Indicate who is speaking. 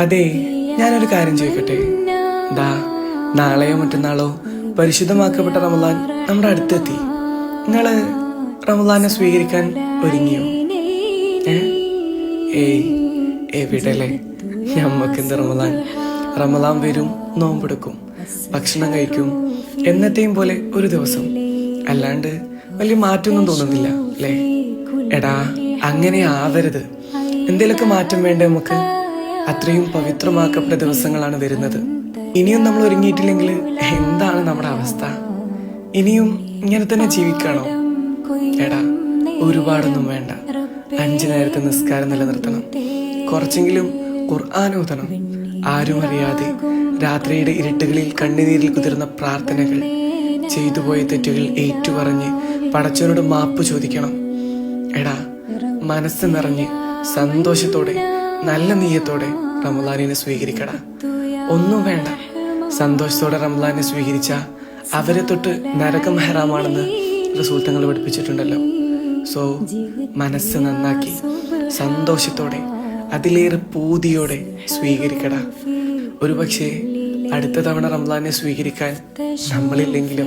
Speaker 1: അതെ, ഞാനൊരു കാര്യം ചോദിക്കട്ടെ? ദാ നാളെയോ മറ്റന്നാളോ പരിശുദ്ധമാക്കപ്പെട്ട റമദാൻ നമ്മുടെ അടുത്തെത്തി. നിങ്ങള് റമദാനെ സ്വീകരിക്കാൻ ഒരുങ്ങിയോ? ഏയ് എവിടല്ലേ, ഞമ്മക്കെന്ത് റമദാൻ. റമദാൻ വരും, നോമ്പെടുക്കും, ഭക്ഷണം കഴിക്കും, എന്നത്തെയും പോലെ ഒരു ദിവസം. അല്ലാണ്ട് വലിയ മാറ്റമൊന്നും തോന്നുന്നില്ല അല്ലേ? എടാ, അങ്ങനെ ആവരുത്. എന്തേലൊക്കെ മാറ്റം വേണ്ടേ നമുക്ക്? അത്രയും പവിത്രമാക്കപ്പെട്ട ദിവസങ്ങളാണ് വരുന്നത്. ഇനിയും നമ്മൾ ഒരുങ്ങിയിട്ടില്ലെങ്കിൽ എന്താണ് നമ്മുടെ അവസ്ഥ? ഇനിയും ഇങ്ങനെ തന്നെ ജീവിക്കണോ? എടാ, ഒരുപാടൊന്നും വേണ്ട. 5 നേരത്തെ നിസ്കാരം നിലനിർത്തണം. കുറച്ചെങ്കിലും ഖുർആൻ ഓതണം. ആരും അറിയാതെ രാത്രിയുടെ ഇരുട്ടുകളിൽ കണ്ണുനീരിൽ കുതിർന്ന പ്രാർത്ഥനകൾ, ചെയ്തുപോയ തെറ്റുകൾ ഏറ്റുപറഞ്ഞ് പടച്ചവനോട് മാപ്പ് ചോദിക്കണം. എടാ, മനസ്സ് നിറഞ്ഞ് സന്തോഷത്തോടെ നല്ല നീയത്തോടെ റമദാനിനെ സ്വീകരിക്കടാ. ഒന്നും വേണ്ട, സന്തോഷത്തോടെ റമദാനെ സ്വീകരിച്ച അവരെ തൊട്ട് നരകം ഹറാമാണെന്ന് റസൂൽ തങ്ങൾ പഠിപ്പിച്ചിട്ടുണ്ടല്ലോ. സോ മനസ്സ് നന്നാക്കി സന്തോഷത്തോടെ അതിലേറെ പൂതിയോടെ സ്വീകരിക്കടാ. ഒരു പക്ഷേ അടുത്ത തവണ റമദാനെ സ്വീകരിക്കാൻ നമ്മളില്ലെങ്കിലോ?